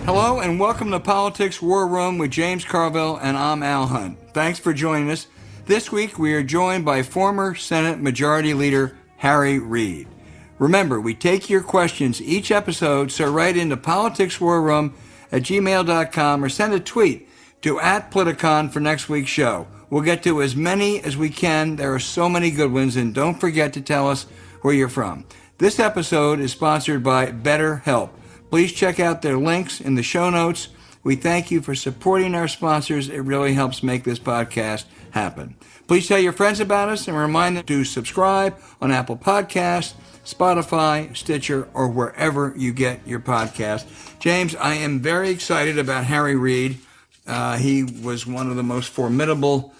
Hello and welcome to Politics War Room with James Carville, and I'm Al Hunt. Thanks for joining us. This week we are joined by former Senate Majority Leader Harry Reid. Remember, we take your questions each episode, so write into politicswarroom@gmail.com or send a tweet to @Politicon for next week's show. We'll get to as many as we can. There are so many good ones, and don't forget to tell us where you're from. This episode is sponsored by BetterHelp. Please check out their links in the show notes. We thank you for supporting our sponsors. It really helps make this podcast happen. Please tell your friends about us and remind them to subscribe on Apple Podcasts, Spotify, Stitcher, or wherever you get your podcast. James, I am very excited about Harry Reid. He was one of the most formidable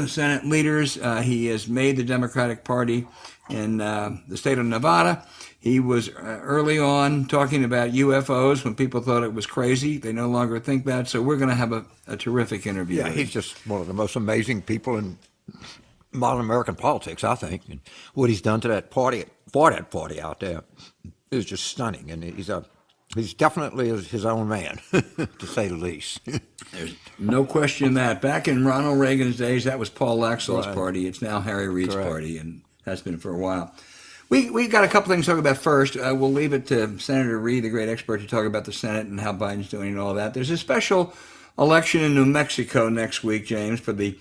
Senate leaders. He has made the Democratic Party in the state of Nevada. He was early on talking about UFOs when people thought it was crazy. They no longer think that. So we're going to have a terrific interview. Yeah, he's just one of the most amazing people in modern American politics, I think. And what he's done to that party, for that party out there, is just stunning. And he's definitely his own man, to say the least. There's no question that. Back in Ronald Reagan's days, that was Paul Laxalt's party. It's now Harry Reid's party, and has been for a while. We got a couple things to talk about first. We'll leave it to Senator Reid, the great expert, to talk about the Senate and how Biden's doing and all that. There's a special election in New Mexico next week, James, for the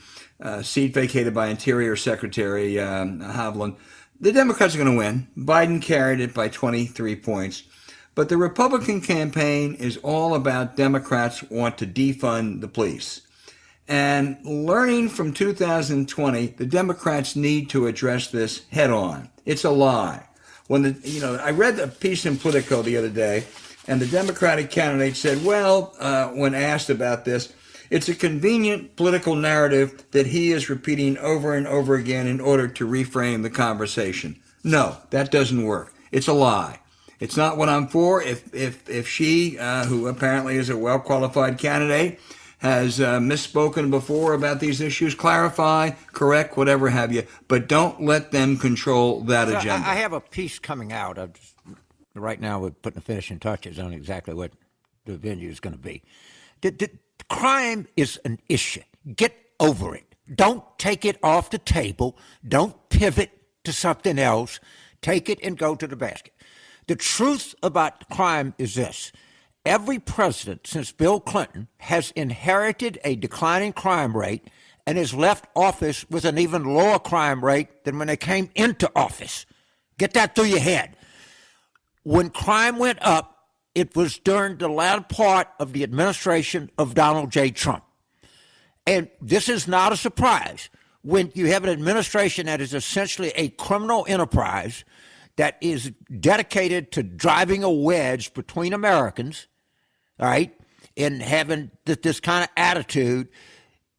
seat vacated by Interior Secretary Hovland. The Democrats are going to win. Biden carried it by 23 points. But the Republican campaign is all about Democrats want to defund the police. And learning from 2020, the Democrats need to address this head on. It's a lie. I read a piece in Politico the other day, and the Democratic candidate said, when asked about this, it's a convenient political narrative that he is repeating over and over again in order to reframe the conversation. No, that doesn't work. It's a lie. It's not what I'm for. If she, who apparently is a well-qualified candidate, has misspoken before about these issues, clarify, correct, whatever have you, but don't let them control that agenda. I have a piece coming out. Right now we're putting the finishing touches on exactly what the venue is going to be. The crime is an issue. Get over it. Don't take it off the table. Don't pivot to something else. Take it and go to the basket. The truth about crime is this. Every president since Bill Clinton has inherited a declining crime rate and has left office with an even lower crime rate than when they came into office. Get that through your head. When crime went up, it was during the latter part of the administration of Donald J. Trump. And this is not a surprise. When you have an administration that is essentially a criminal enterprise that is dedicated to driving a wedge between Americans, all right, and having this kind of attitude,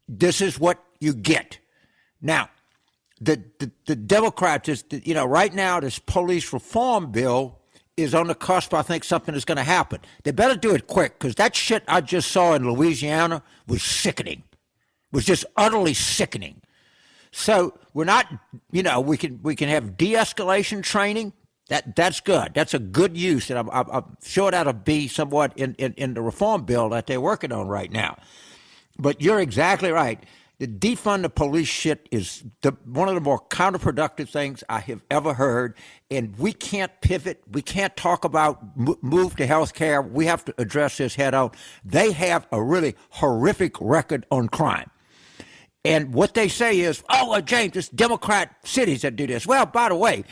this is what you get. Now, the Democrats, right now, this police reform bill is on the cusp. I think something is going to happen. They better do it quick, because that shit I just saw in Louisiana was sickening, was just utterly sickening. So we're not, we can have de-escalation training. That's good. That's a good use, and I'm sure that'll be somewhat in the reform bill that they're working on right now. But you're exactly right. The defund the police shit is one of the more counterproductive things I have ever heard, and we can't pivot. We can't talk about move to health care. We have to address this head on. They have a really horrific record on crime. And what they say is, James, it's Democrat cities that do this. Well, by the way,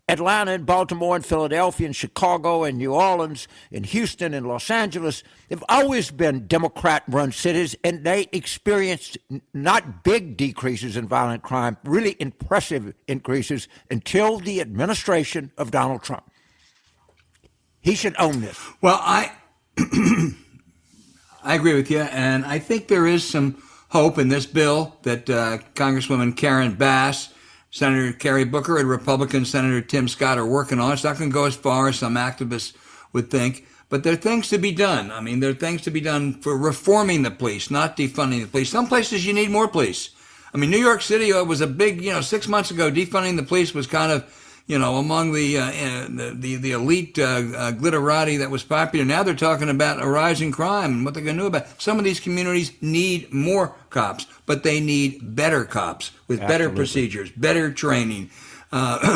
Atlanta and Baltimore and Philadelphia and Chicago and New Orleans and Houston and Los Angeles have always been Democrat-run cities, and they experienced not big decreases in violent crime, really impressive increases until the administration of Donald Trump. He should own this. Well, I agree with you, and I think there is some hope in this bill that Congresswoman Karen Bass, Senator Cory Booker, and Republican Senator Tim Scott are working on. It's not going to go as far as some activists would think, but there are things to be done. I mean, there are things to be done for reforming the police, not defunding the police. Some places you need more police. I mean, New York City was a big, 6 months ago, defunding the police was kind of, among the elite glitterati that was popular. Now they're talking about a rise in crime and what they're going to do about it. Some of these communities need more cops, but they need better cops with better procedures, better training,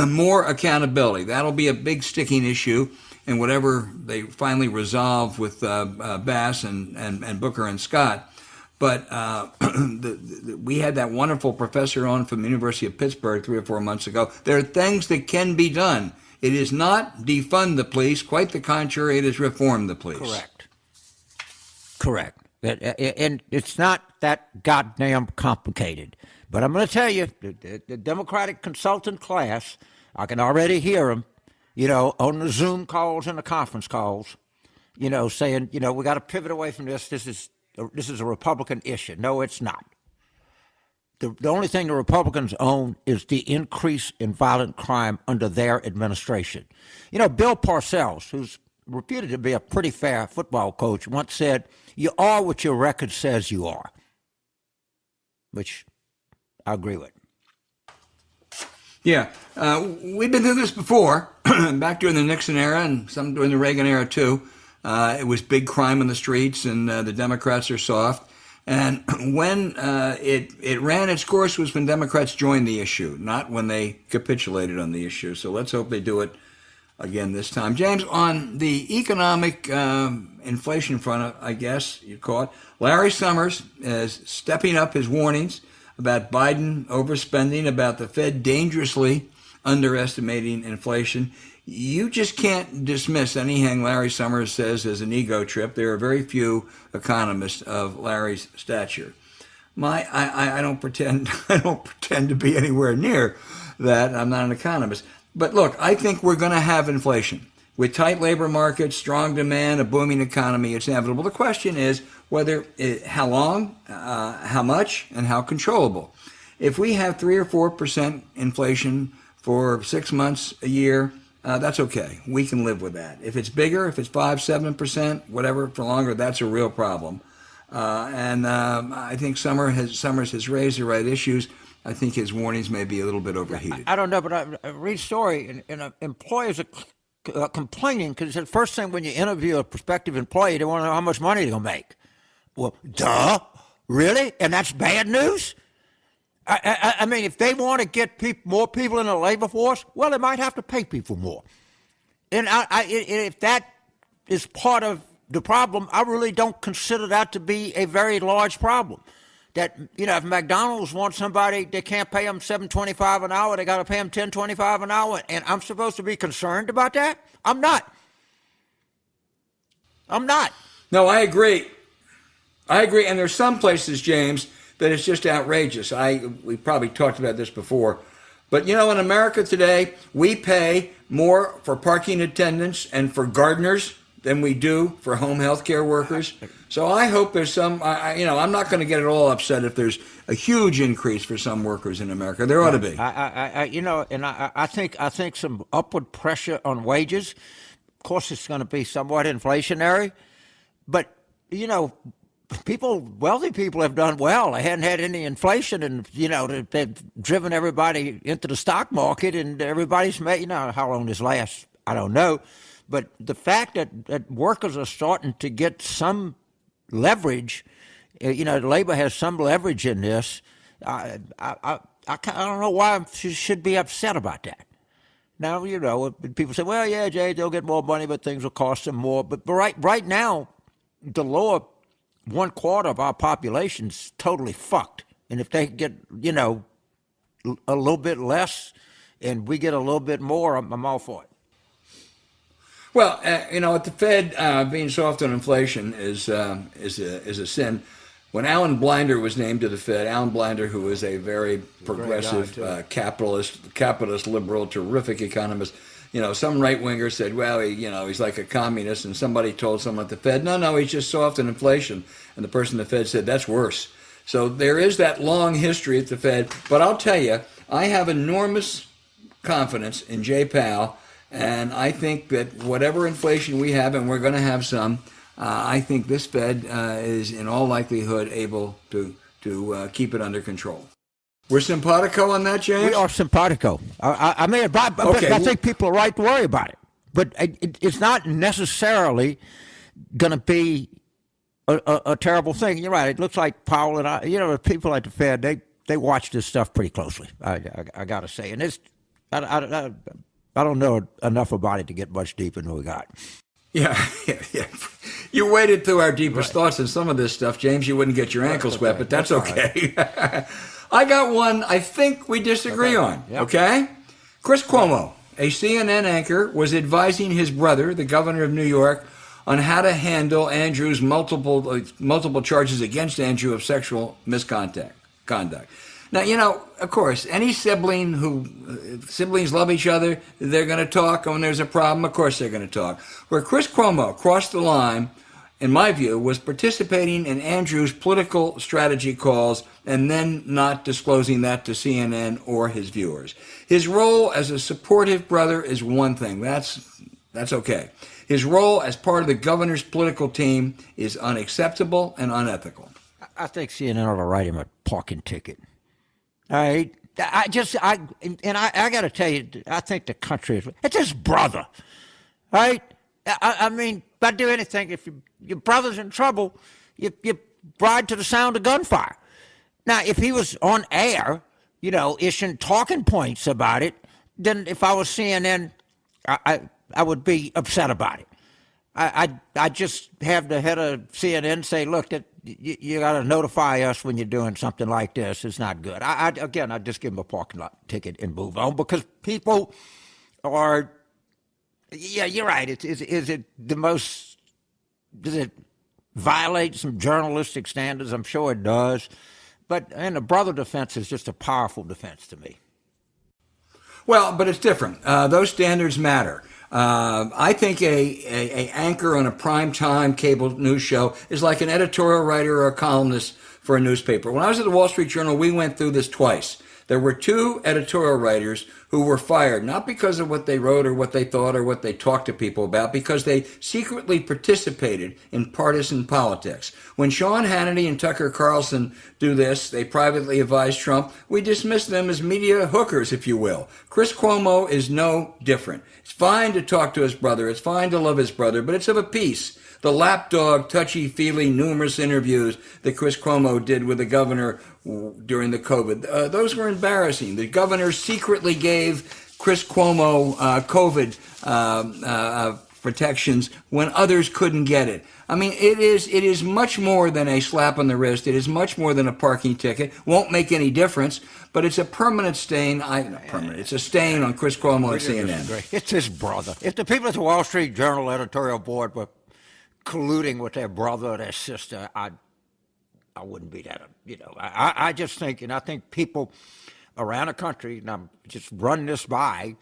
more accountability. That'll be a big sticking issue, and whatever they finally resolve with Bass and Booker and Scott. But we had that wonderful professor on from the University of Pittsburgh 3 or 4 months ago. There are things that can be done. It is not defund the police. Quite the contrary, it is reform the police. Correct. And it's not that goddamn complicated. But I'm going to tell you, the Democratic consultant class, I can already hear them, on the Zoom calls and the conference calls, saying, we got to pivot away from this. This is a Republican issue. No, it's not. The only thing the Republicans own is the increase in violent crime under their administration. Bill Parcells, who's reputed to be a pretty fair football coach, once said, "You are what your record says you are," which I agree with. Yeah, we've been through this before, back during the Nixon era and some during the Reagan era too. It was big crime in the streets, and the Democrats are soft. And when it ran its course was when Democrats joined the issue, not when they capitulated on the issue. So let's hope they do it again this time. James, on the economic inflation front, I guess you'd call it, Larry Summers is stepping up his warnings about Biden overspending, about the Fed dangerously underestimating inflation. You just can't dismiss anything Larry Summers says as an ego trip. There are very few economists of Larry's stature. I don't pretend to be anywhere near that. I'm not an economist. But look, I think we're going to have inflation. With tight labor markets, strong demand, a booming economy, it's inevitable. The question is how long, how much, and how controllable. If we have 3 or 4% inflation for 6 months, a year, that's okay. We can live with that. If it's bigger, if it's 5-7%, whatever, for longer, that's a real problem. And I think Summers has raised the right issues. I think his warnings may be a little bit overheated. I don't know, but I read a story, and employers are complaining because the first thing when you interview a prospective employee, they want to know how much money they're going to make. Well, duh, really? And that's bad news? I mean, if they want to get more people in the labor force, well, they might have to pay people more. And if that is part of the problem, I really don't consider that to be a very large problem. That, if McDonald's wants somebody, they can't pay them $7.25 an hour, they got to pay them $10.25 an hour, and I'm supposed to be concerned about that? I'm not. No, I agree. And there's some places, James, that it's just outrageous. We probably talked about this before. But, in America today, we pay more for parking attendants and for gardeners than we do for home health care workers. So I hope there's some, I'm not going to get it all upset if there's a huge increase for some workers in America. There ought to be. I think some upward pressure on wages. Of course, it's going to be somewhat inflationary. But, wealthy people have done well. They hadn't had any inflation, and they've driven everybody into the stock market, and everybody's made. How long this lasts, I don't know. But the fact that workers are starting to get some leverage, labor has some leverage in this. I don't know why she should be upset about that. Now, people say, well, yeah, Jay, they'll get more money, but things will cost them more. But right now, the lower 1/4 of our population's totally fucked. And if they get, a little bit less and we get a little bit more, I'm all for it. Well, at the Fed, being soft on inflation is a sin. When Alan Blinder was named to the Fed, Alan Blinder, who is a very progressive capitalist liberal, terrific economist, some right-winger said, well, he's like a communist, and somebody told someone at the Fed, no, he's just soft on inflation. And the person at the Fed said, that's worse. So there is that long history at the Fed. But I'll tell you, I have enormous confidence in Jay Powell, and I think that whatever inflation we have, and we're going to have some, I think this Fed is in all likelihood able to keep it under control. We're simpatico on that, James? We are simpatico. I mean, but Okay. I think people are right to worry about it. But it's not necessarily going to be a terrible thing. You're right. It looks like Powell and I, people at the Fed, they watch this stuff pretty closely. I got to say, and I don't know enough about it to get much deeper than we got. Yeah. You waded through our deepest thoughts in some of this stuff, James. You wouldn't get your ankles wet, but that's okay. I got one I think we disagree on, okay? Chris Cuomo, a CNN anchor, was advising his brother, the governor of New York, on how to handle Andrew's multiple charges against Andrew of sexual misconduct. Now, of course, any siblings love each other, they're going to talk. When there's a problem, of course they're going to talk. Where Chris Cuomo crossed the line, in my view, was participating in Andrew's political strategy calls and then not disclosing that to CNN or his viewers. His role as a supportive brother is one thing. That's okay. His role as part of the governor's political team is unacceptable and unethical. I think CNN ought to write him a parking ticket. All right. I got to tell you, I think the country it's his brother. Right? I mean, I'd do anything. If your brother's in trouble, you ride to the sound of gunfire. Now, if he was on air, issuing talking points about it, then if I was CNN, I would be upset about it. I just have the head of CNN say, look, that you got to notify us when you're doing something like this. It's not good. I'd just give him a parking lot ticket and move on because people are. Yeah, you're right. Is it the most? Does it violate some journalistic standards? I'm sure it does. And the brother defense is just a powerful defense to me. Well, but it's different. Those standards matter. I think a anchor on a primetime cable news show is like an editorial writer or a columnist for a newspaper. When I was at the Wall Street Journal, we went through this twice. There were 2 editorial writers who were fired, not because of what they wrote or what they thought or what they talked to people about, because they secretly participated in partisan politics. When Sean Hannity and Tucker Carlson do this, they privately advise Trump, we dismiss them as media hookers, if you will. Chris Cuomo is no different. It's fine to talk to his brother. It's fine to love his brother, but it's of a piece. The lapdog, touchy-feely, numerous interviews that Chris Cuomo did with the governor during the COVID, those were embarrassing. The governor secretly gave Chris Cuomo COVID protections when others couldn't get it. I mean, it is much more than a slap on the wrist. It is much more than a parking ticket. Won't make any difference, but it's a permanent stain. Not permanent. It's a stain on Chris Cuomo at CNN. It's his brother. If the people at the Wall Street Journal editorial board were colluding with their brother or their sister, I wouldn't be that. I just think, and I think people around the country, and I'm just running this by,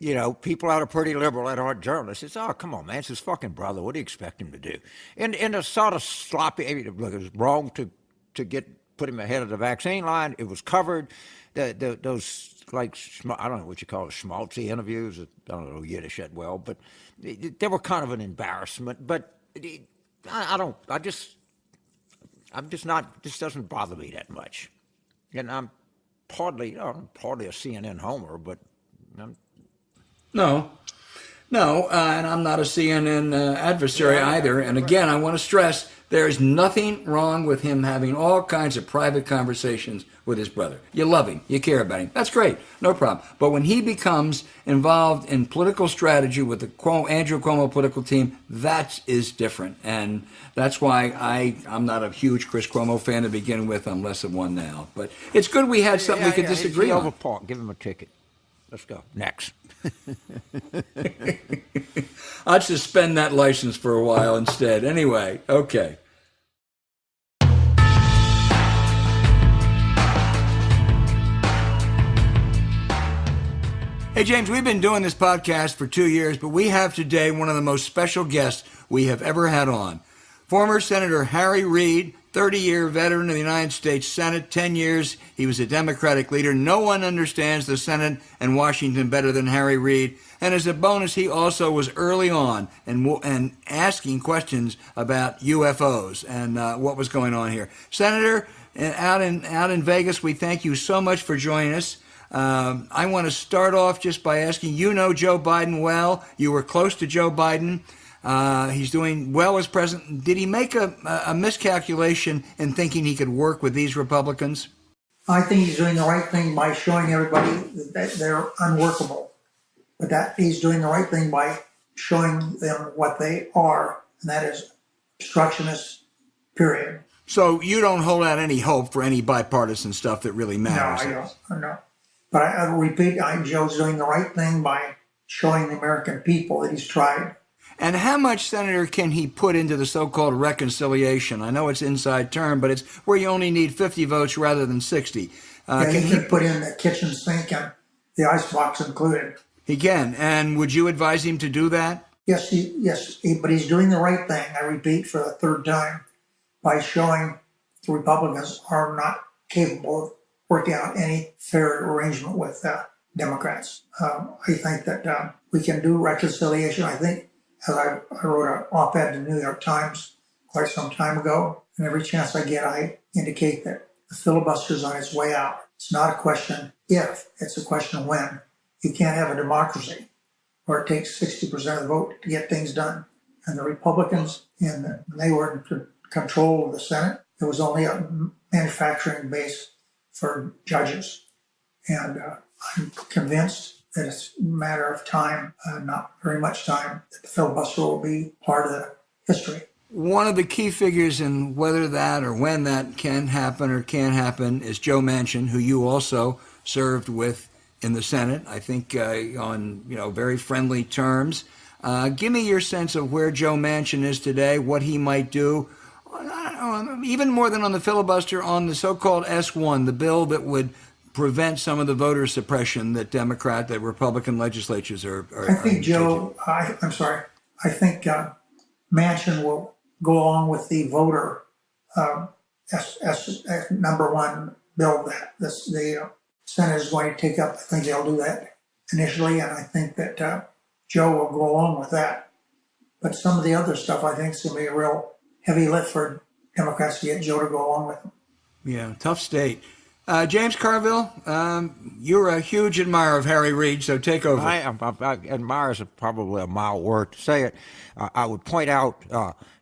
people that are pretty liberal that aren't journalists, it's, oh, come on, man, it's his fucking brother. What do you expect him to do? And the sort of sloppy, look, it was wrong to put him ahead of the vaccine line. It was covered. Those, like, I don't know what you call it, schmaltzy interviews. I don't know Yiddish that well, but they were kind of an embarrassment. But I'm just not, this doesn't bother me that much. And I'm partly a CNN homer, but No, and I'm not a CNN adversary either. And again, I want to stress there is nothing wrong with him having all kinds of private conversations with his brother. You love him. You care about him. That's great. No problem. But when he becomes involved in political strategy with the Andrew Cuomo political team, that is different. And that's why I'm not a huge Chris Cuomo fan to begin with. I'm less of one now. But it's good we had something we could disagree on. Give him a ticket. Let's go. Next. I'd suspend that license for a while instead. Anyway, okay. Hey, James, we've been doing this podcast for 2 years, but we have today one of the most special guests we have ever had on. Former Senator Harry Reid, 30-year veteran of the United States Senate, 10 years he was a Democratic leader. No one understands the Senate and Washington better than Harry Reid. And as a bonus, he also was early on and asking questions about UFOs and what was going on here. Senator, and out in Vegas, we thank you so much for joining us. I want to start off just by asking, you know Joe Biden well. You were close to Joe Biden. He's doing well as president. Did he make a miscalculation in thinking he could work with these Republicans? I think he's doing the right thing by showing everybody that they're unworkable, but that he's doing the right thing by showing them what they are, and that is obstructionists, period. So you don't hold out any hope for any bipartisan stuff that really No, matters? I don't. No. But I repeat, Joe's doing the right thing by showing the American people that he's tried. And how much, Senator, can he put into the so-called reconciliation? I know it's inside term, but it's where you only need 50 votes rather than 60. He can put in the kitchen sink and the icebox included. He can. And would you advise him to do that? Yes, but he's doing the right thing, I repeat for the third time, by showing the Republicans are not capable of working out any fair arrangement with Democrats. I think that we can do reconciliation. I think, as I wrote an op-ed in the New York Times quite some time ago, and every chance I get, I indicate that the filibuster's on its way out. It's not a question if, it's a question when. You can't have a democracy where it takes 60% of the vote to get things done. And the Republicans, when they were in control of the Senate, it was only a manufacturing base for judges. And I'm convinced that it's a matter of time, not very much time, that the filibuster will be part of the history. One of the key figures in whether that or when that can happen or can't happen is Joe Manchin, who you also served with in the Senate, I think on very friendly terms. Give me your sense of where Joe Manchin is today, what he might do, even more than on the filibuster, on the so-called S1, the bill that would prevent some of the voter suppression that Republican legislatures are I think Joe, I'm sorry, I think Manchin will go along with the voter number one bill that the Senate is going to take up. I think they'll do that initially, and I think that Joe will go along with that. But some of the other stuff, I think, is going to be a real heavy lift for Democrats to get Joe to go along with them. Yeah, tough state. James Carville, you're a huge admirer of Harry Reid, so take over. I admire is probably a mild word to say it. I would point out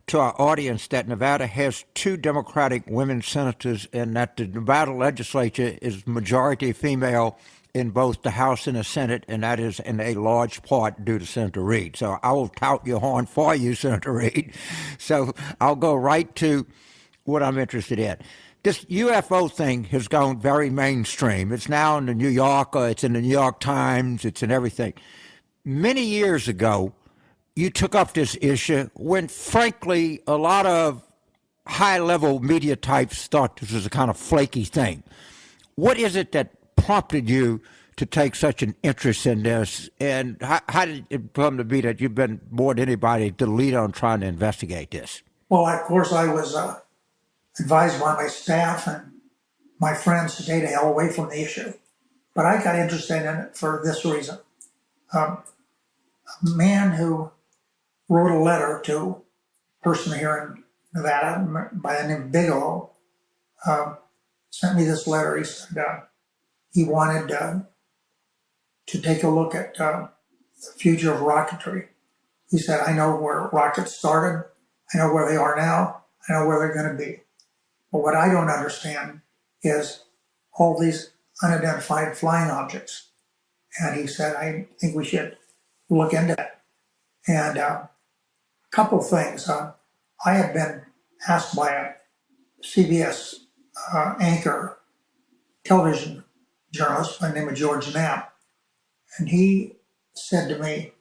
to our audience that Nevada has 2 Democratic women senators, and that the Nevada legislature is majority female in both the House and the Senate, and that is in a large part due to Senator Reid. So I will tout your horn for you, Senator Reid. So I'll go right to what I'm interested in. This UFO thing has gone very mainstream. It's now in the New Yorker, it's in the New York Times, it's in everything. Many years ago, you took up this issue when, frankly, a lot of high-level media types thought this was a kind of flaky thing. What is it that prompted you to take such an interest in this, and how did it come to be that you've been, more than anybody, the leader on trying to investigate this? Well, of course, I was advised by my staff and my friends to stay the hell away from the issue. But I got interested in it for this reason. A man who wrote a letter to a person here in Nevada by the name of Bigelow sent me this letter. He said he wanted to take a look at the future of rocketry. He said, I know where rockets started, I know where they are now, I know where they're going to be. But what I don't understand is all these unidentified flying objects. And he said, I think we should look into that. And a couple things. I had been asked by a CBS anchor, television journalist by the name of George Knapp, and he said to me,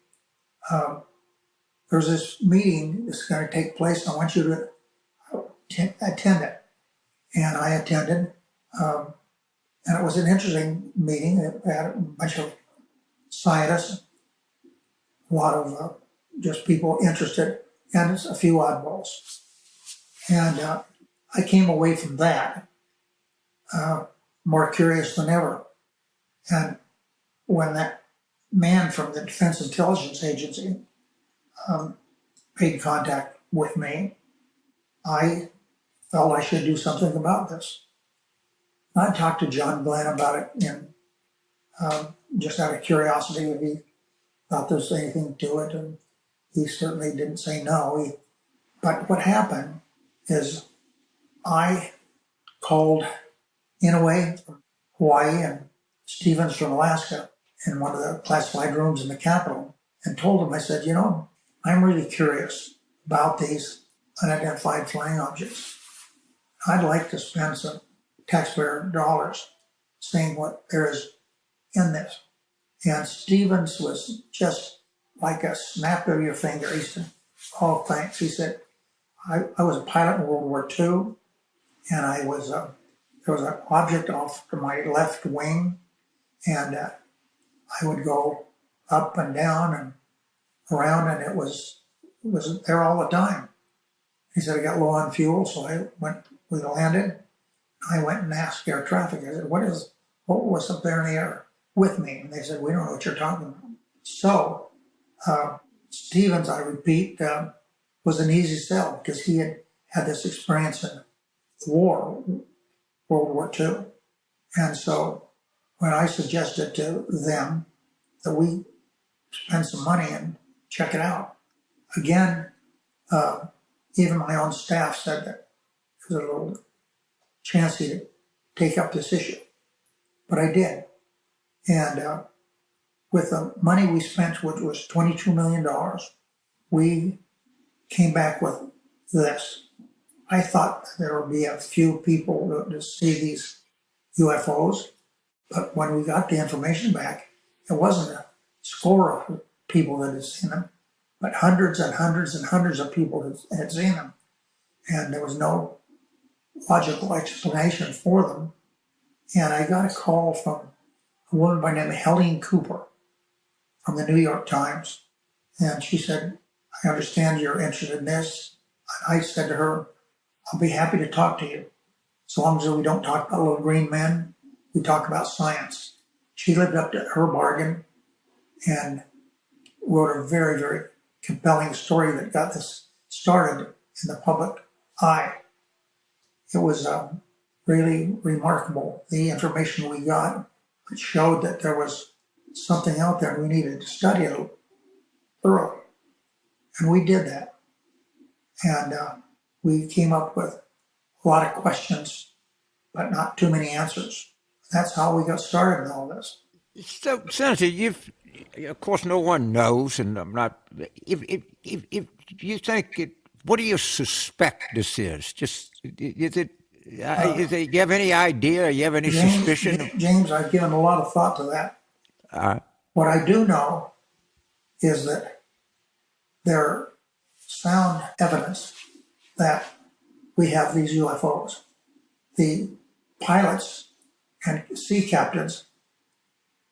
there's this meeting that's going to take place, and I want you to attend it. And I attended, and it was an interesting meeting. It had a bunch of scientists, a lot of just people interested, and a few oddballs. And I came away from that more curious than ever. And when that man from the Defense Intelligence Agency made contact with me, I felt I should do something about this. I talked to John Glenn about it, and just out of curiosity, if he thought there was anything to it, and he certainly didn't say no. But what happened is I called Inouye from Hawaii and Stevens from Alaska in one of the classified rooms in the Capitol and told them, I said, I'm really curious about these unidentified flying objects. I'd like to spend some taxpayer dollars seeing what there is in this. And Stevens was just like a snap of your finger. He said, oh, thanks. He said, I was a pilot in World War II, and there was an object off to my left wing, and I would go up and down and around, and it was there all the time. He said, I got low on fuel, so we landed. I went and asked air traffic. I said, what was up there in the air with me? And they said, we don't know what you're talking about. So Stevens, I repeat, was an easy sell because he had this experience in war, World War II. And so when I suggested to them that we spend some money and check it out, again, even my own staff said that it was a little chancy to take up this issue. But I did. And with the money we spent, which was $22 million, we came back with this. I thought there would be a few people to see these UFOs, but when we got the information back, it wasn't a score of people that had seen them, but hundreds and hundreds and hundreds of people had seen them. And there was no logical explanation for them. And I got a call from a woman by the name of Helene Cooper from the New York Times. And she said, I understand you're interested in this. And I said to her, I'll be happy to talk to you. As long as we don't talk about little green men, we talk about science. She lived up to her bargain and wrote a very, very compelling story that got this started in the public eye. It was really remarkable, the information we got. It showed that there was something out there and we needed to study it thoroughly. And we did that. And we came up with a lot of questions, but not too many answers. That's how we got started in all this. So, Senator, of course, no one knows, and I'm not. If you think it, what do you suspect this is? Just is it? Do you have any idea? You have any suspicion? James, I've given a lot of thought to that. What I do know is that there sound evidence that we have these UFOs. The pilots and sea captains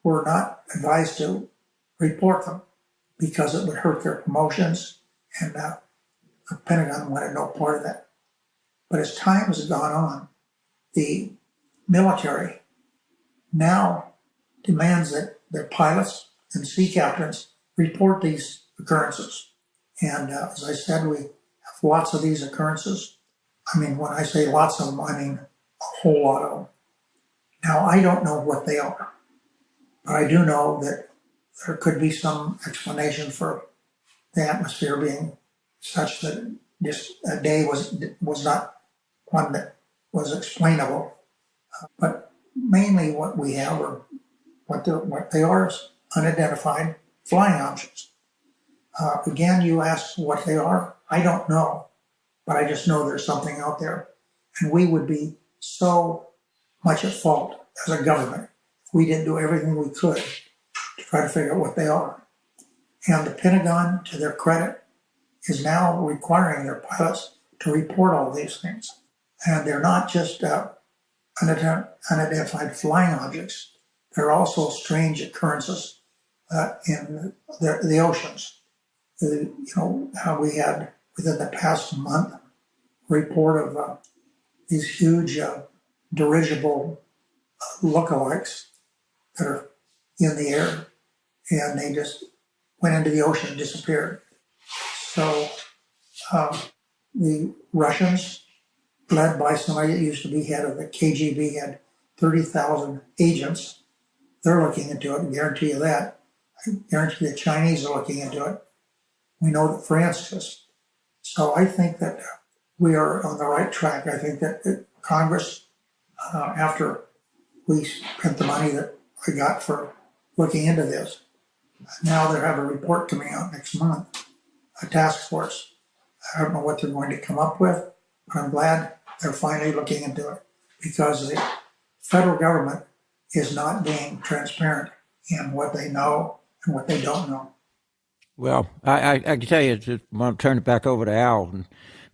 were not advised to report them because it would hurt their promotions, and the Pentagon wanted no part of that. But as time has gone on, the military now demands that their pilots and sea captains report these occurrences. And as I said, we have lots of these occurrences. I mean, when I say lots of them, I mean a whole lot of them. Now, I don't know what they are, but I do know that there could be some explanation for the atmosphere being such that this day was not one that was explainable. But mainly what we have are what they are is unidentified flying objects. Again, you asked what they are. I don't know, but I just know there's something out there. And we would be so much at fault as a government if we didn't do everything we could to try to figure out what they are. And the Pentagon, to their credit, is now requiring their pilots to report all these things. And they're not just unidentified flying objects. They're also strange occurrences in the oceans. How we had within the past month a report of these huge dirigible lookalikes that are in the air, and they just went into the ocean and disappeared. So the Russians, led by somebody that used to be head of the KGB, had 30,000 agents. They're looking into it, I guarantee you that. I guarantee the Chinese are looking into it. We know that France is. So I think that we are on the right track. I think that Congress, after we spent the money that I got for looking into this, now they have a report coming out next month, a task force. I don't know what they're going to come up with, but I'm glad they're finally looking into it, because the federal government is not being transparent in what they know and what they don't know. Well, I can tell you, I'm going to turn it back over to Al,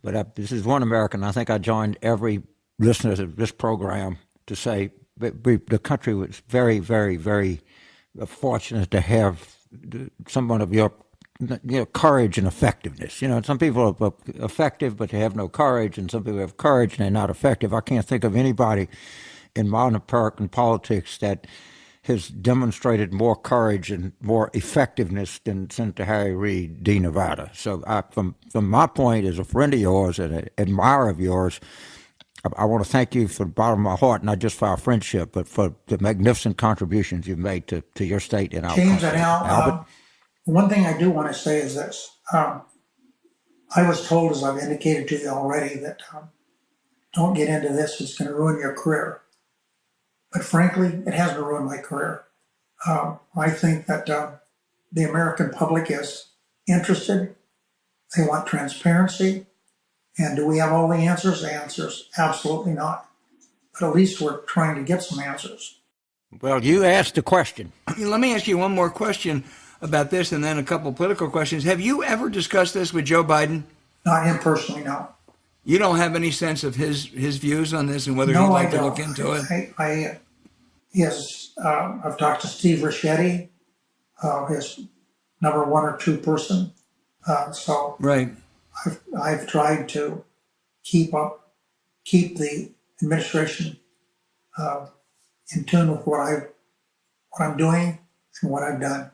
but this is One American. I think I joined every listener to this program to say the country was very, very, very fortunate to have someone of your courage and effectiveness. Some people are effective, but they have no courage, and some people have courage and they're not effective. I can't think of anybody in modern American politics that has demonstrated more courage and more effectiveness than Senator Harry Reid, D. Nevada. So from my point, as a friend of yours and an admirer of yours, I want to thank you from the bottom of my heart, not just for our friendship, but for the magnificent contributions you've made to your state and our James country. and Al, one thing I do want to say is this. I was told, as I've indicated to you already, that don't get into this, it's going to ruin your career. But frankly, it hasn't ruined my career. I think that the American public is interested. They want transparency. And do we have all the answers? The answer is absolutely not. But at least we're trying to get some answers. Well, you asked the question. Let me ask you one more question about this, and then a couple political questions. Have you ever discussed this with Joe Biden? Not him personally, no. You don't have any sense of his views on this and whether he'd like to look into it? I've talked to Steve Ricchetti, his number one or two person. Right. I've tried to keep the administration in tune with what I'm doing and what I've done.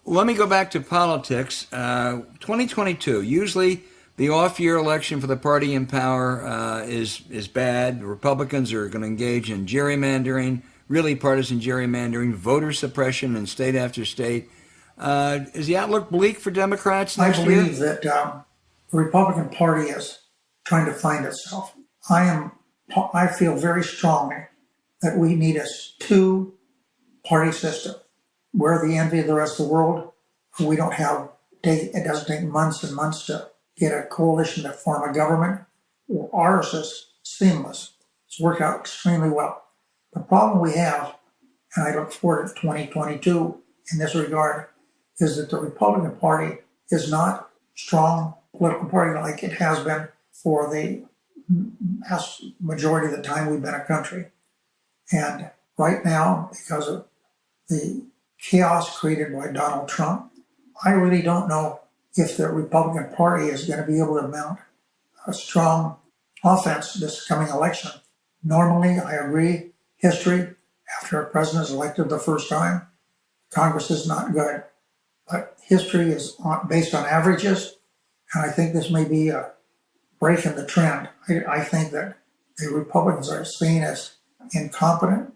Let me go back to politics. 2022, usually the off-year election for the party in power is bad. The Republicans are going to engage in gerrymandering, really partisan gerrymandering, voter suppression in state after state. Is the outlook bleak for Democrats next year? I believe that the Republican Party is trying to find itself. I feel very strongly that we need a two-party system. We're the envy of the rest of the world. We don't have, it doesn't take months and months to get a coalition to form a government. Ours is seamless. It's worked out extremely well. The problem we have, and I look forward to 2022 in this regard, is that the Republican Party is not strong political party like it has been for the majority of the time we've been a country. And right now, because of the chaos created by Donald Trump, I really don't know if the Republican Party is going to be able to mount a strong offense this coming election. Normally, I agree, history, after a president is elected the first time, Congress is not good. But history is based on averages, and I think this may be a break in the trend. I think that the Republicans are seen as incompetent,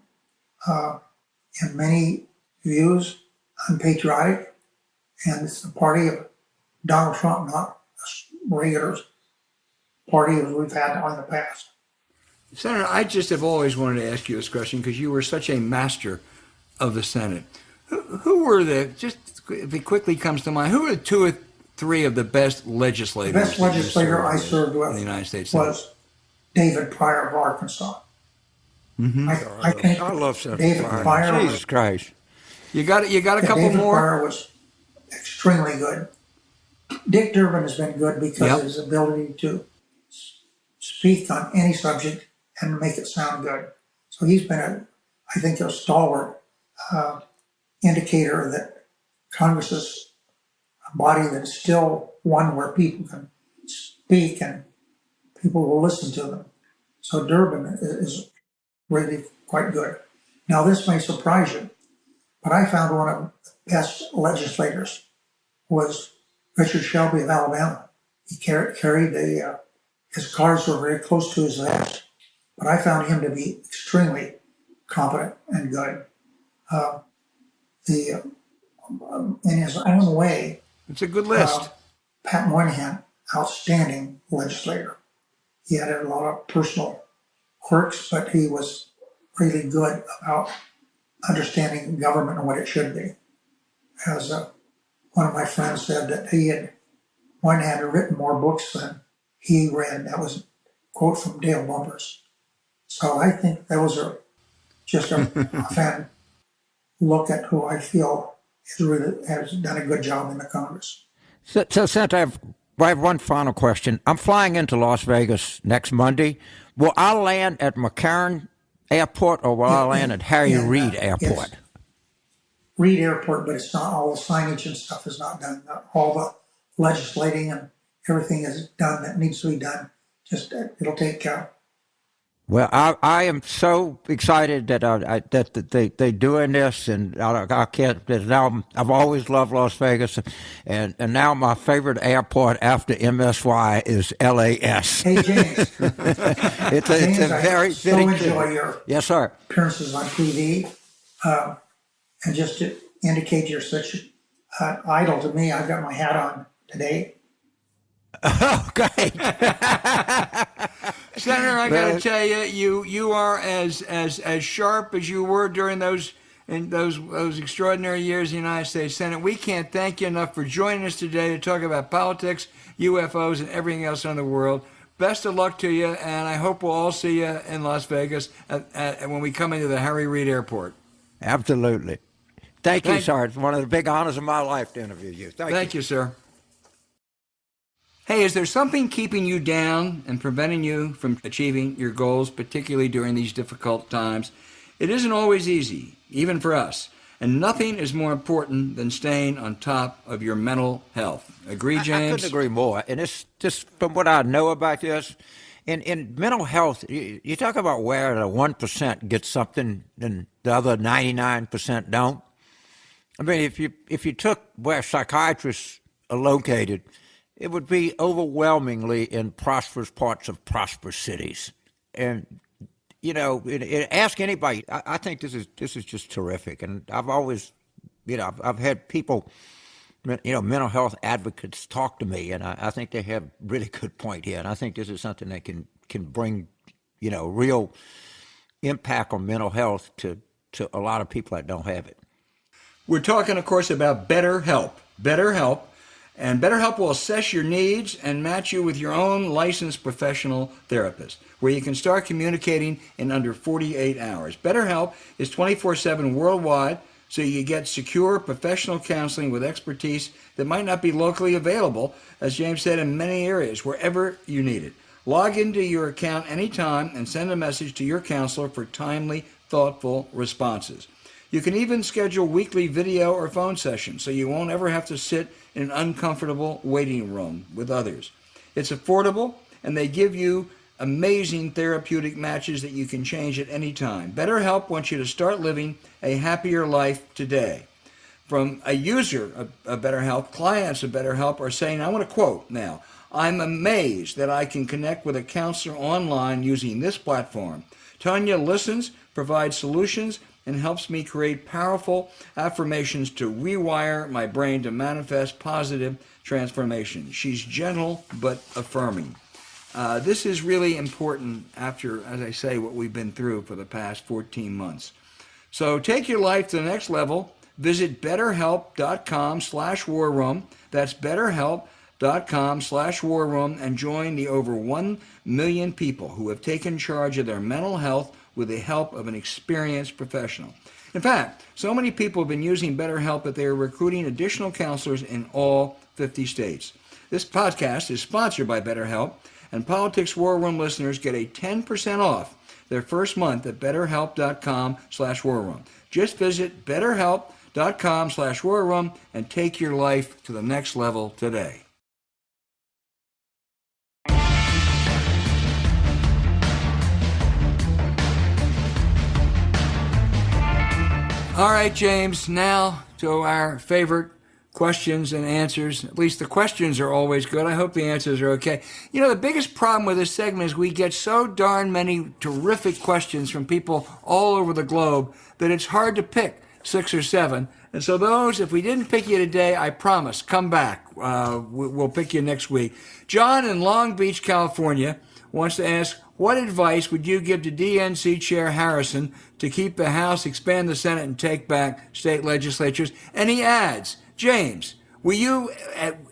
in many views, unpatriotic, and it's the party of Donald Trump, not a regular party as we've had in the past. Senator, I just have always wanted to ask you this question because you were such a master of the Senate. Who were just if it quickly comes to mind, who are the two or three of the best legislators? The best legislator I served with in the United States was David Pryor of Arkansas. Mm-hmm. I think I love Senator David Pryor. Jesus Christ! You got a couple David more. Pryor was extremely good. Dick Durbin has been good because of his ability to speak on any subject and make it sound good. So he's been I think, a stalwart indicator that Congress is a body that is still one where people can speak and people will listen to them. So Durbin is really quite good. Now, this may surprise you, but I found one of the best legislators was Richard Shelby of Alabama. He carried his cards were very close to his vest, but I found him to be extremely competent and good. In his own way, It's a good list. Pat Moynihan, outstanding legislator. He had a lot of personal quirks, but he was really good about understanding government and what it should be. As one of my friends said, that Moynihan had written more books than he read. That was a quote from Dale Bumpers. So I think those are just a fan look at who I feel has done a good job in the Congress. So Senator, I have one final question. I'm flying into Las Vegas next Monday. Will I land at McCarran Airport or will I land at Harry Reid Airport? Yes. Reid Airport, but it's not all the signage and stuff is not done. All the legislating and everything is done that needs to be done. Just it'll take. Well, I am so excited that that they're doing this, and I can't. Now I've always loved Las Vegas, and now my favorite airport after MSY is LAS. Hey James, it's a very fitting. I so enjoy your yes, sir. appearances on TV, and just to indicate you're such an idol to me, I've got my hat on today. Oh, great. Senator, I got to tell you, you are as sharp as you were during those extraordinary years in the United States Senate. We can't thank you enough for joining us today to talk about politics, UFOs, and everything else in the world. Best of luck to you, and I hope we'll all see you in Las Vegas when we come into the Harry Reid Airport. Absolutely. Thank you, sir. It's one of the big honors of my life to interview you. Thank you, sir. Hey, is there something keeping you down and preventing you from achieving your goals, particularly during these difficult times? It isn't always easy, even for us. And nothing is more important than staying on top of your mental health. Agree, James? I couldn't agree more. And it's just from what I know about this, in mental health, you talk about where the 1% gets something and the other 99% don't. I mean, if you took where psychiatrists are located, it would be overwhelmingly in prosperous parts of prosperous cities. And, you know, ask anybody. I think this is just terrific. And I've always, I've had people, mental health advocates talk to me, and I think they have really good point here. And I think this is something that can bring, real impact on mental health to a lot of people that don't have it. We're talking, of course, about BetterHelp. BetterHelp. And BetterHelp will assess your needs and match you with your own licensed professional therapist, where you can start communicating in under 48 hours. BetterHelp is 24/7 worldwide, so you get secure professional counseling with expertise that might not be locally available, as James said, in many areas, wherever you need it. Log into your account anytime and send a message to your counselor for timely, thoughtful responses. You can even schedule weekly video or phone sessions so you won't ever have to sit in an uncomfortable waiting room with others. It's affordable, and they give you amazing therapeutic matches that you can change at any time. BetterHelp wants you to start living a happier life today. From a user of BetterHelp, clients of BetterHelp are saying, I want to quote now, "I'm amazed that I can connect with a counselor online using this platform. Tanya listens, provides solutions, and helps me create powerful affirmations to rewire my brain to manifest positive transformation. She's gentle but affirming." This is really important after, as I say, what we've been through for the past 14 months. So take your life to the next level. Visit BetterHelp.com/warroom. That's BetterHelp.com/warroom and join the over 1 million people who have taken charge of their mental health with the help of an experienced professional. In fact, so many people have been using BetterHelp that they are recruiting additional counselors in all 50 states. This podcast is sponsored by BetterHelp, and Politics War Room listeners get a 10% off their first month at BetterHelp.com/warroom. Just visit BetterHelp.com/warroom and take your life to the next level today. All right, James, now to our favorite questions and answers. At least the questions are always good. I hope the answers are okay. You know, the biggest problem with this segment is we get so darn many terrific questions from people all over the globe that it's hard to pick 6 or 7. And so those, if we didn't pick you today, I promise, come back. We'll pick you next week. John in Long Beach, California, wants to ask, what advice would you give to DNC Chair Harrison to keep the House, expand the Senate, and take back state legislatures? And he adds, James, will you,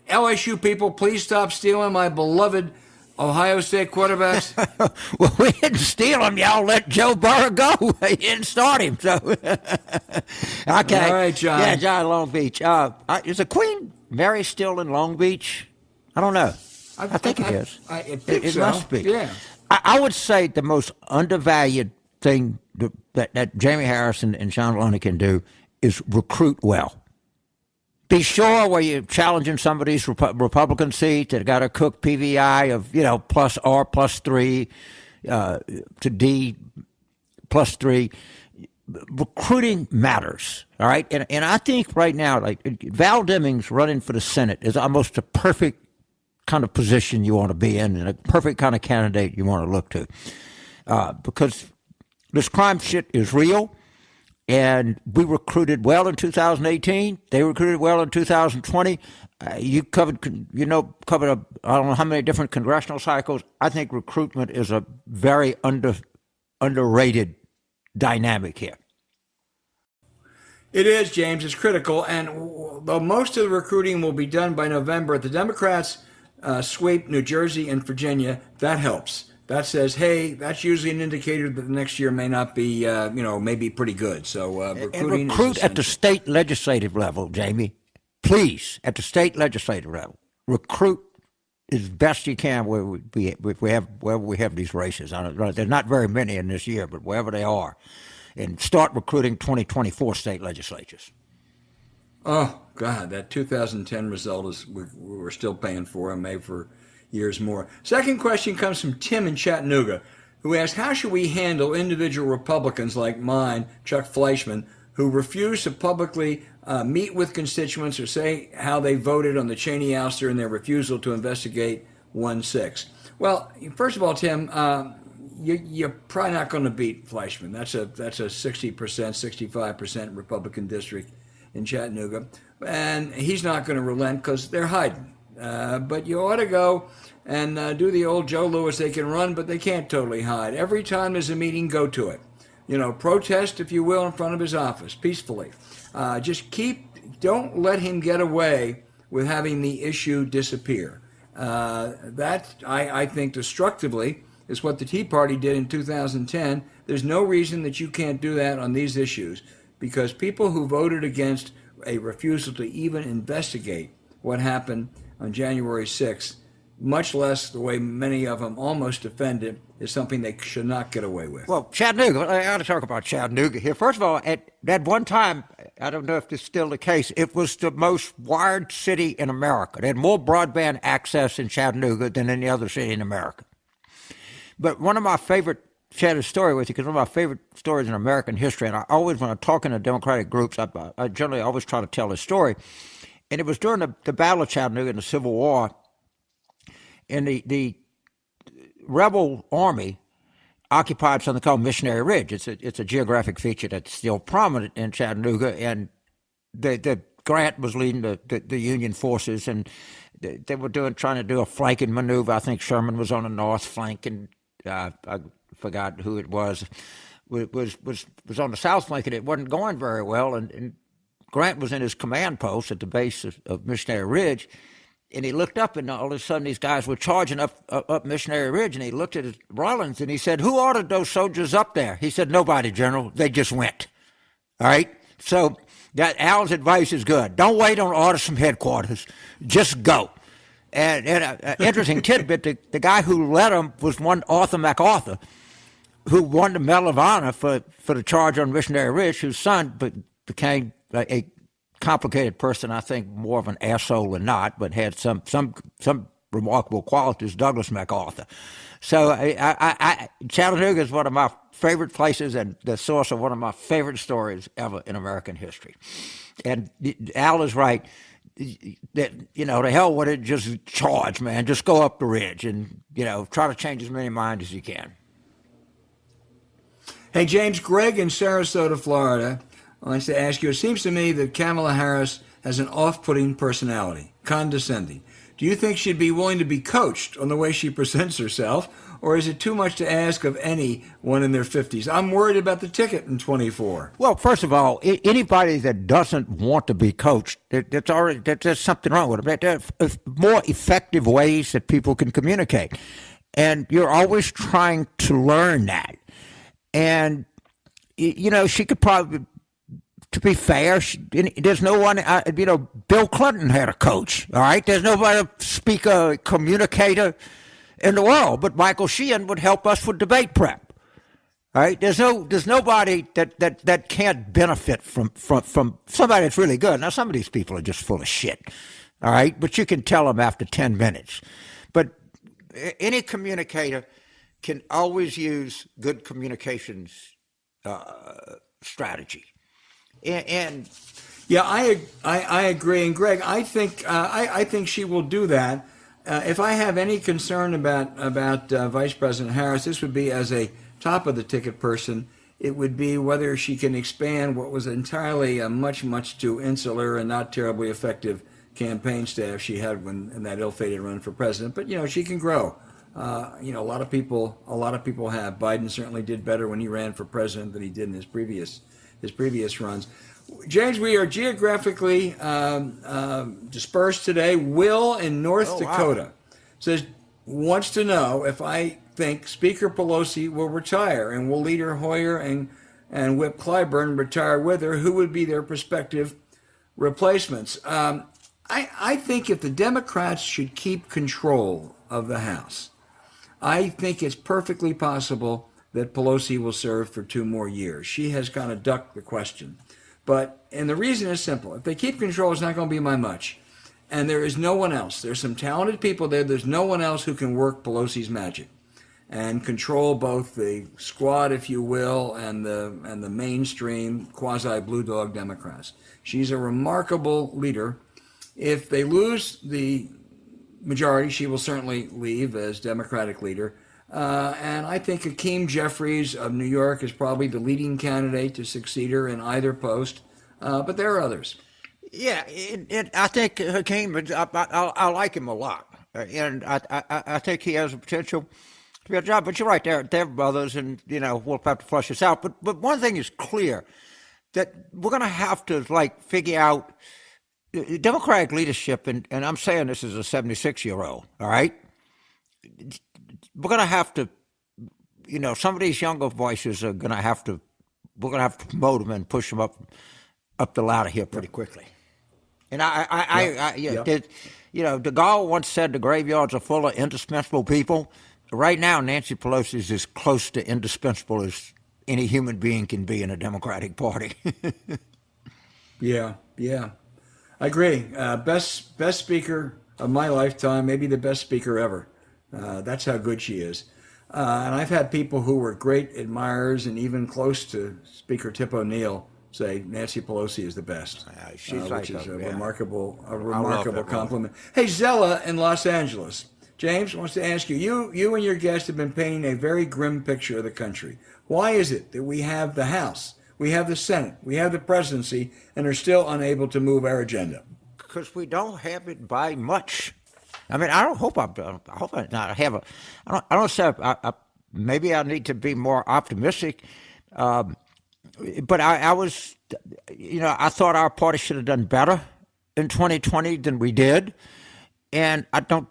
LSU people, please stop stealing my beloved Ohio State quarterbacks? Well, we didn't steal him. Y'all let Joe Burrow go. You didn't start him. So, okay. All right, John. Yeah, John, Long Beach. Is the Queen Mary still in Long Beach? I don't know. I think it is. I think it so. must be. Yeah. I would say the most undervalued thing that Jamie Harrison and Sean Maloney can do is recruit well. Be sure where you're challenging somebody's Republican seat that got a Cook PVI of, plus R plus 3 to D plus 3. Recruiting matters, all right? And I think right now, like Val Demings running for the Senate is almost the perfect kind of position you want to be in and a perfect kind of candidate you want to look to. Because this crime shit is real. And we recruited well in 2018. They recruited well in 2020. You covered I don't know how many different congressional cycles. I think recruitment is a very underrated dynamic here. It is, James. It's critical. And though most of the recruiting will be done by November, if the Democrats sweep New Jersey and Virginia, that helps. That says, hey, that's usually an indicator that the next year may not be, maybe pretty good. So recruiting and recruit is at the state legislative level, Jamie. Please, at the state legislative level, recruit as best you can wherever we have these races. There's not very many in this year, but wherever they are, and start recruiting 2024 state legislatures. Oh God, that 2010 result is we're still paying for, and maybe for years more. Second question comes from Tim in Chattanooga, who asks, how should we handle individual Republicans like mine, Chuck Fleischman, who refuse to publicly meet with constituents or say how they voted on the Cheney ouster and their refusal to investigate 1-6? Well, first of all, Tim, you're probably not going to beat Fleischman. That's a 60%, 65% Republican district in Chattanooga. And he's not going to relent because they're hiding. But you ought to go and do the old Joe Louis. They can run, but they can't totally hide. Every time there's a meeting, go to it. Protest, if you will, in front of his office, peacefully. Don't let him get away with having the issue disappear. That, I think, destructively is what the Tea Party did in 2010. There's no reason that you can't do that on these issues, because people who voted against a refusal to even investigate what happened on January 6th, much less the way many of them almost defended, is something they should not get away with. Well, Chattanooga, I got to talk about Chattanooga here. First of all, at one time, I don't know if this is still the case, it was the most wired city in America. They had more broadband access in Chattanooga than any other city in America. But one of my favorite, share a story with you, because one of my favorite stories in American history, and I always, when I'm talking to Democratic groups, I generally always try to tell this story. And it was during the Battle of Chattanooga in the Civil War, and the rebel army occupied something called Missionary Ridge. It's a geographic feature that's still prominent in Chattanooga, and the Grant was leading the Union forces, and they were trying to do a flanking maneuver. I think Sherman was on the north flank, and I forgot who it was on the south flank, and it wasn't going very well, and Grant was in his command post at the base of Missionary Ridge, and he looked up, and all of a sudden these guys were charging up Missionary Ridge, and he looked at Rollins, and he said, "Who ordered those soldiers up there?" He said, "Nobody, General. They just went." All right? So Al's advice is good. Don't wait on orders from headquarters. Just go. And an interesting tidbit, the guy who led them was one Arthur MacArthur, who won the Medal of Honor for the charge on Missionary Ridge, whose son became a complicated person, I think more of an asshole than not, but had some remarkable qualities, Douglas MacArthur. So Chattanooga is one of my favorite places and the source of one of my favorite stories ever in American history. And Al is right. that, to hell with it, just charge, man. Just go up the ridge and, try to change as many minds as you can. Hey, James, Greg in Sarasota, Florida, wants to ask you, it seems to me that Kamala Harris has an off-putting personality, condescending. Do you think she'd be willing to be coached on the way she presents herself, or is it too much to ask of anyone in their 50s? I'm worried about the ticket in 24. Well, first of all, anybody that doesn't want to be coached, there's something wrong with them. There are more effective ways that people can communicate, and you're always trying to learn that. And, she could probably, to be fair, there's no one, Bill Clinton had a coach, all right? There's nobody, speaker, communicator in the world, but Michael Sheehan would help us with debate prep, all right? There's nobody that can't benefit from somebody that's really good. Now, some of these people are just full of shit, all right? But you can tell them after 10 minutes. But any communicator can always use good communications strategy. And yeah, I agree. And Greg, I think she will do that. If I have any concern about Vice President Harris, this would be as a top of the ticket person. It would be whether she can expand what was entirely a much too insular and not terribly effective campaign staff she had in that ill-fated run for president. But she can grow. A lot of people have. Biden certainly did better when he ran for president than he did in his previous runs. James, we are geographically dispersed today. Will in North Dakota wants to know if I think Speaker Pelosi will retire, and will Leader Hoyer and Whip Clyburn retire with her. Who would be their prospective replacements? I think if the Democrats should keep control of the House, I think it's perfectly possible that Pelosi will serve for 2 more years. She has kind of ducked the question. And the reason is simple. If they keep control, it's not going to be by much. And there is no one else. There's some talented people there. There's no one else who can work Pelosi's magic and control both the squad, if you will, and the mainstream quasi-blue dog Democrats. She's a remarkable leader. If they lose the majority, she will certainly leave as Democratic leader. And I think Hakeem Jeffries of New York is probably the leading candidate to succeed her in either post. But there are others. Yeah, I think Hakeem, I like him a lot. And I think he has the potential to be a job. But you're right, there are others, and, we'll have to flush this out. But one thing is clear, that we're going to have to, figure out Democratic leadership, and I'm saying this as a 76-year-old, all right? We're going to have to, some of these younger voices are going to have to, we're going to have to promote them and push them up the ladder here pretty quickly. And De Gaulle once said the graveyards are full of indispensable people. Right now, Nancy Pelosi is as close to indispensable as any human being can be in a Democratic Party. Yeah. I agree. Best speaker of my lifetime, maybe the best speaker ever. That's how good she is. And I've had people who were great admirers and even close to Speaker Tip O'Neill say Nancy Pelosi is the best, which is a remarkable compliment. Hey, Zella in Los Angeles. James wants to ask you and your guest have been painting a very grim picture of the country. Why is it that we have the House, we have the Senate, we have the presidency, and are still unable to move our agenda? Because we don't have it by much. I mean, I hope I not have a. I don't say. Maybe I need to be more optimistic. But I was, I thought our party should have done better in 2020 than we did, and I don't.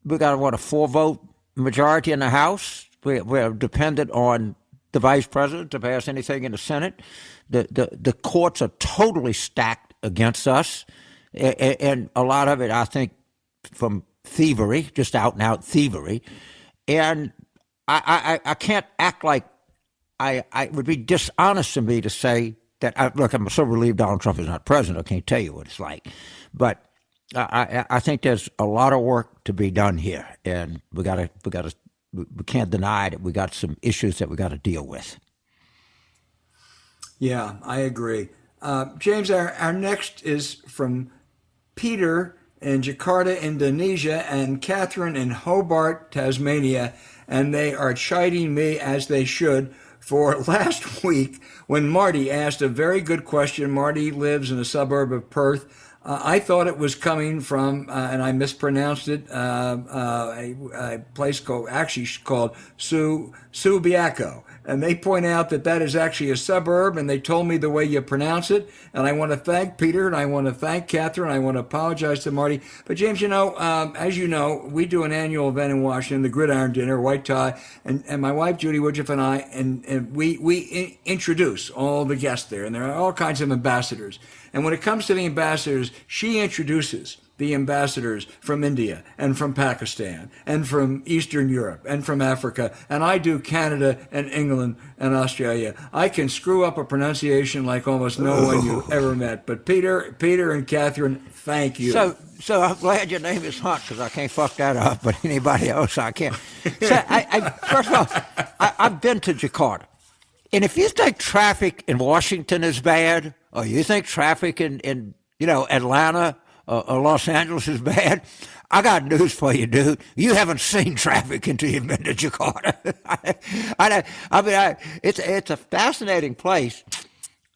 We got a 4-vote majority in the House. We're dependent on the vice president to pass anything in the Senate. The courts are totally stacked against us, and a lot of it, I think, from thievery, just out and out thievery. And I can't act like it would be dishonest to me to say that. Look, I'm so relieved Donald Trump is not president. I can't tell you what it's like, but I think there's a lot of work to be done here, and we can't deny that we got some issues that we got to deal with. Yeah, I agree. James, our next is from Peter in Jakarta, Indonesia, and Catherine in Hobart, Tasmania, and they are chiding me, as they should, for last week when Marty asked a very good question. Marty lives in a suburb of Perth. I thought it was coming from, and I mispronounced it, a place called Subiaco. And they point out that that is actually a suburb, and they told me the way you pronounce it. And I want to thank Peter, and I want to thank Catherine. I want to apologize to Marty. But James, as you know, we do an annual event in Washington, the Gridiron Dinner, white tie, and my wife Judy Woodruff and I, and we introduce all the guests there, and there are all kinds of ambassadors. And when it comes to the ambassadors, she introduces the ambassadors from India and from Pakistan and from Eastern Europe and from Africa, and I do Canada and England and Australia. I can screw up a pronunciation like almost no one you've ever met. But Peter and Catherine, thank you. So I'm glad your name is Hunt, because I can't fuck that up, but anybody else I can. So first of all, I've been to Jakarta. And if you think traffic in Washington is bad, or you think traffic in Atlanta or Los Angeles is bad, I got news for you, dude. You haven't seen traffic until you've been to Jakarta. It's a fascinating place,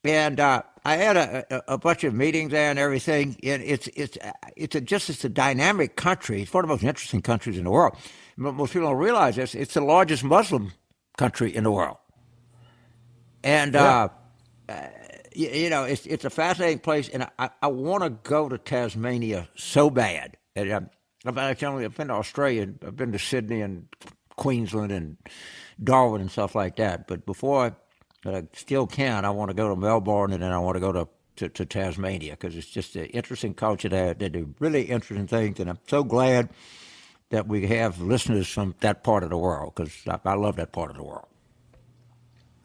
and I had a bunch of meetings there and everything. And it's a dynamic country. It's one of the most interesting countries in the world. Most people don't realize this. It's the largest Muslim country in the world. And, it's a fascinating place, and I want to go to Tasmania so bad. And I've been to Australia, I've been to Sydney and Queensland and Darwin and stuff like that. But before I still can, I want to go to Melbourne, and then I want to go to Tasmania, because it's just an interesting culture there. They do really interesting things, and I'm so glad that we have listeners from that part of the world, because I love that part of the world.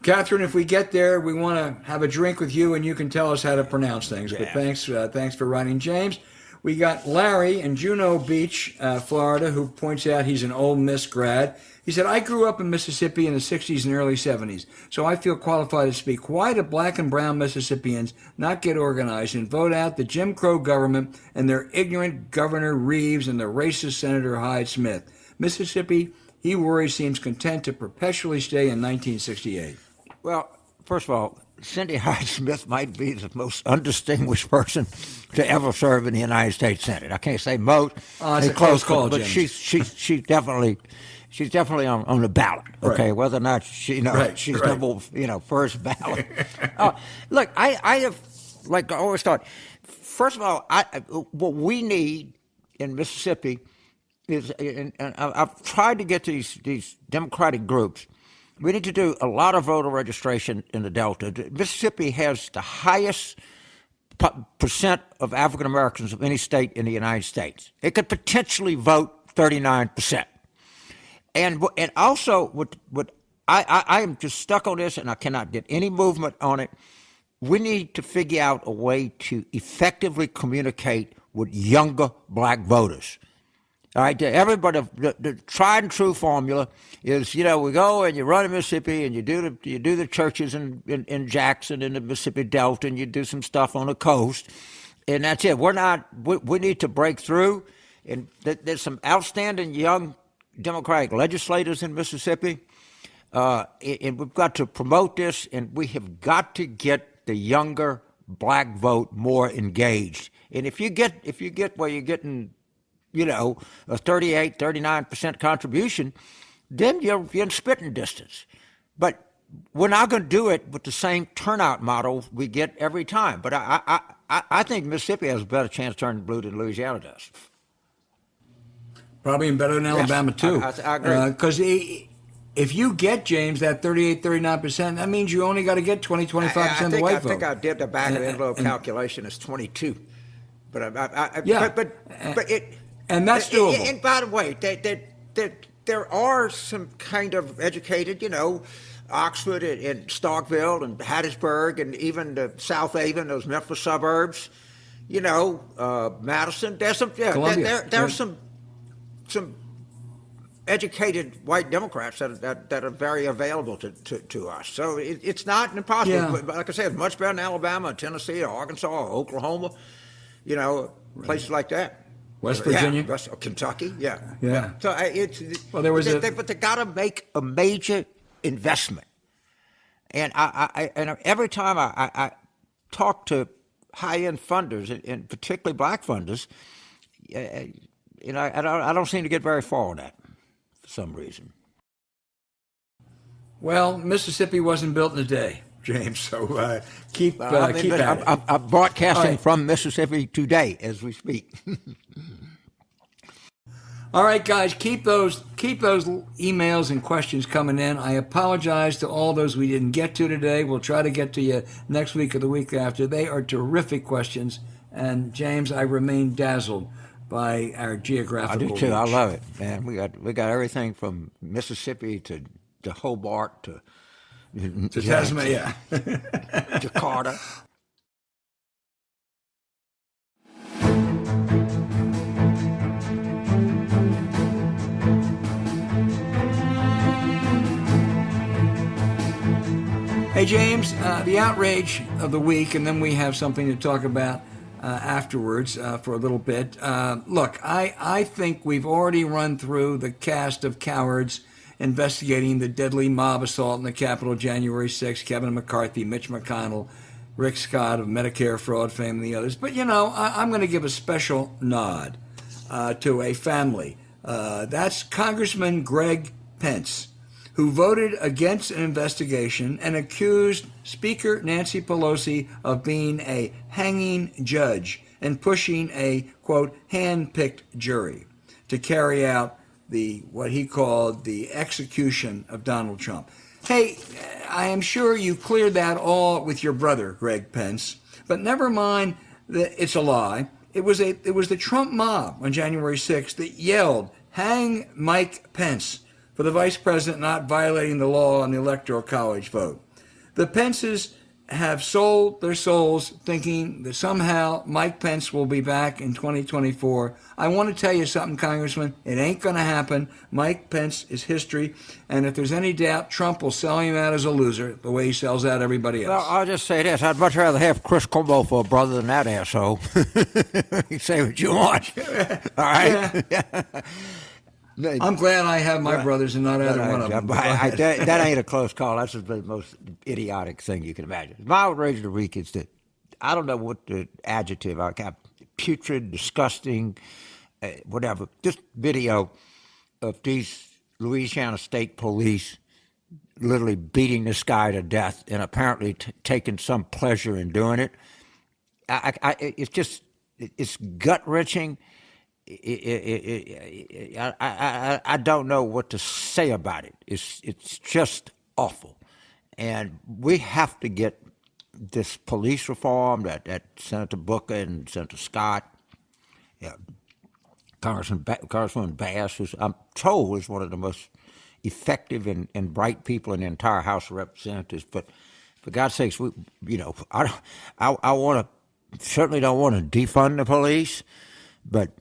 Catherine, if we get there, we want to have a drink with you, and you can tell us how to pronounce things. Yeah. But thanks for writing, James. We got Larry in Juno Beach, Florida, who points out he's an Ole Miss grad. He said, I grew up in Mississippi in the 60s and early 70s, so I feel qualified to speak. Why do black and brown Mississippians not get organized and vote out the Jim Crow government and their ignorant Governor Reeves and the racist Senator Hyde Smith? Mississippi, he worries, seems content to perpetually stay in 1968. Well, first of all, Cindy Hyde Smith might be the most undistinguished person to ever serve in the United States Senate. I can't say most. It's a close call, but James. she's definitely on the ballot. Okay, right. Whether or not she's number first ballot. Look, I have, like I always thought. First of all, what we need in Mississippi is, and I've tried to get these Democratic groups. We need to do a lot of voter registration in the Delta. Mississippi has the highest percent of African Americans of any state in the United States. It could potentially vote 39%. And also, what I am just stuck on this, and I cannot get any movement on it. We need to figure out a way to effectively communicate with younger black voters. All right, everybody, the tried and true formula is, we go and you run in Mississippi and you do the churches in Jackson in the Mississippi Delta, and you do some stuff on the coast, and that's it. We need to break through, and there's some outstanding young Democratic legislators in Mississippi, and we've got to promote this, and we have got to get the younger black vote more engaged. And if you get where you're getting, a 38, 39% contribution, then you're in spitting distance. But we're not going to do it with the same turnout model we get every time. But I think Mississippi has a better chance of turning blue than Louisiana does. Probably even better than Alabama, too. I agree. Because if you get, James, that 38, 39%, that means you only got to get 20, 25% of the white vote. I think I did the back of the envelope calculation. It's 22. But but it... And that's doable. And by the way, there are some kind of educated, Oxford and Starkville and Hattiesburg and even the South Haven, those Memphis suburbs, Madison. There's some, there's some educated white Democrats that are very available to us. So it's not impossible. Yeah. Like I said, it's much better than Alabama, Tennessee, or Arkansas, or Oklahoma. places like that. West Virginia? Yeah, Kentucky, yeah. So Well, there was but they got to make a major investment. And and every time I talk to high-end funders, and particularly black funders, I don't seem to get very far on that for some reason. Well, Mississippi wasn't built in a day, James. So keep at it. I'm broadcasting from Mississippi today as we speak. All right, guys, keep those emails and questions coming in. I apologize to all those we didn't get to today. We'll try to get to you next week or the week after. They are terrific questions, and James, I remain dazzled by our geographical I do too. reach. I love it, man. We got everything from Mississippi to Hobart to Tasmania, Jakarta. Hey, James, the outrage of the week, and then we have something to talk about afterwards for a little bit. Look, I think we've already run through the cast of cowards investigating the deadly mob assault in the Capitol January 6th, Kevin McCarthy, Mitch McConnell, Rick Scott of Medicare fraud fame, and the others. But, I'm going to give a special nod to a family. That's Congressman Greg Pence, who voted against an investigation and accused Speaker Nancy Pelosi of being a hanging judge and pushing a, quote, hand-picked jury to carry out what he called the execution of Donald Trump. Hey, I am sure you cleared that all with your brother, Greg Pence, but never mind that it's a lie. It was the Trump mob on January 6th that yelled, "Hang Mike Pence," for the vice president not violating the law on the Electoral College vote. The Pences have sold their souls thinking that somehow Mike Pence will be back in 2024. I want to tell you something, Congressman. It ain't going to happen. Mike Pence is history. And if there's any doubt, Trump will sell him out as a loser the way he sells out everybody else. Well, I'll just say this. I'd much rather have Chris Cuomo for a brother than that asshole. You say what you want. All right? Yeah. I'm glad I have my brothers and not either one of them. That ain't a close call. That's the most idiotic thing you can imagine. My outrage of the week is that I don't know what the adjective I got, putrid, disgusting, whatever. This video of these Louisiana State Police literally beating this guy to death and apparently taking some pleasure in doing it. It's gut wrenching. I don't know what to say about it. It's just awful, and we have to get this police reform that Senator Booker and Senator Scott, Congressman Bass, who I'm told is one of the most effective and bright people in the entire House of Representatives. But for God's sakes, I certainly don't want to defund the police, but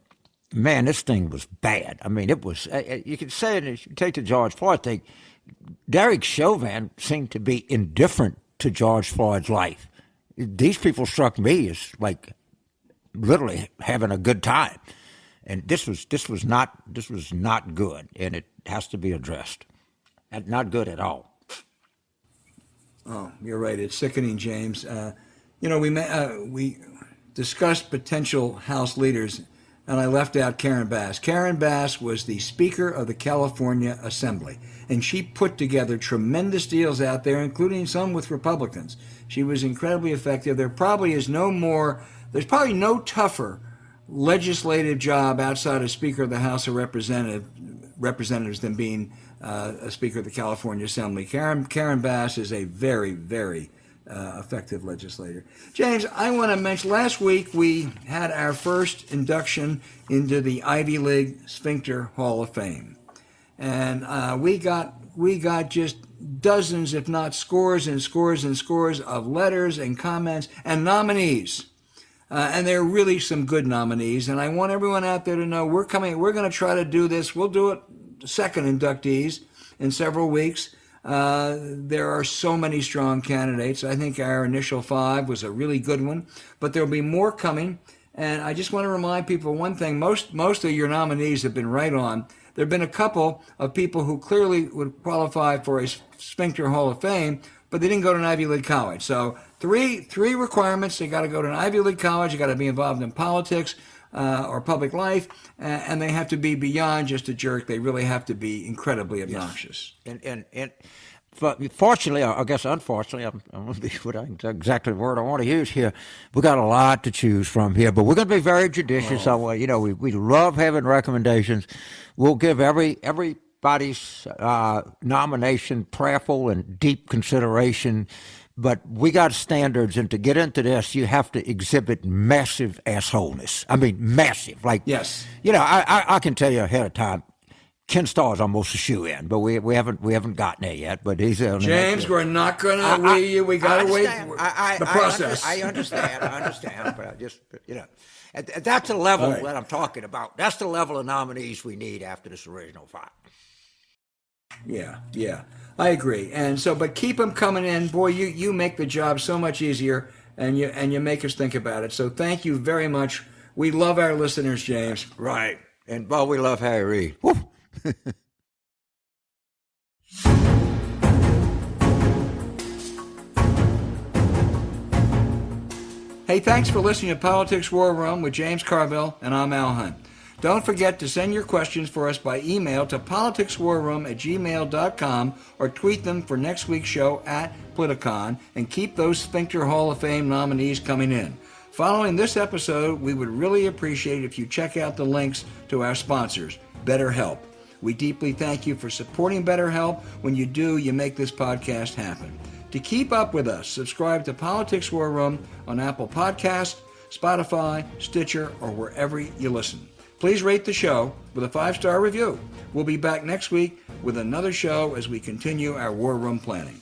man, this thing was bad. I mean, it was, you could say it, if you take the George Floyd thing, Derek Chauvin seemed to be indifferent to George Floyd's life. These people struck me as like literally having a good time. And this was not good, and it has to be addressed. Not good at all. Oh, you're right. It's sickening, James. We discussed potential House leaders, and I left out Karen Bass. Karen Bass was the Speaker of the California Assembly, and she put together tremendous deals out there, including some with Republicans. She was incredibly effective. There's probably no tougher legislative job outside of Speaker of the House of Representatives than being a Speaker of the California Assembly. Karen Bass is a very, very effective legislator. James, I want to mention, last week we had our first induction into the Ivy League Sphincter Hall of Fame. And we got just dozens, if not scores and scores and scores of letters and comments and nominees. And there are really some good nominees. And I want everyone out there to know we're going to try to do this. We'll do it second inductees in several weeks. There are so many strong candidates. I think our initial 5 was a really good one, but there'll be more coming. And I just want to remind people one thing. Most of your nominees have been right on. There have been a couple of people who clearly would qualify for a Sphincter Hall of Fame, but they didn't go to an Ivy League college. So three requirements. They got to go to an Ivy League college. You got to be involved in politics or public life, and they have to be beyond just a jerk. They really have to be incredibly obnoxious. And but fortunately, I guess unfortunately, I'm going to be exactly the word I want to use here. We got a lot to choose from here, but we're going to be very judicious. We love having recommendations. We'll give everybody's nomination prayerful and deep consideration. But we got standards, and to get into this, you have to exhibit massive assholeness. I mean, massive. Like, yes, I can tell you ahead of time. Ken Starr's almost a shoe-in, but we haven't gotten there yet. But he's James. We're not going to. We got to wait for the process. I understand, but I just that's the level that I'm talking about. That's the level of nominees we need after this original 5. Yeah, I agree. And so, but keep them coming in, boy. You make the job so much easier, and you make us think about it. So thank you very much. We love our listeners, James. Right, and we love Harry Reid. Woo. Hey, thanks for listening to Politics War Room with James Carville, and I'm Al Hunt. Don't forget to send your questions for us by email to politicswarroom@gmail.com or tweet them for next week's show at Politicon, and keep those Sphincter Hall of Fame nominees coming in. Following this episode, we would really appreciate if you check out the links to our sponsors, BetterHelp. We deeply thank you for supporting BetterHelp. When you do, you make this podcast happen. To keep up with us, subscribe to Politics War Room on Apple Podcasts, Spotify, Stitcher, or wherever you listen. Please rate the show with a 5-star review. We'll be back next week with another show as we continue our War Room planning.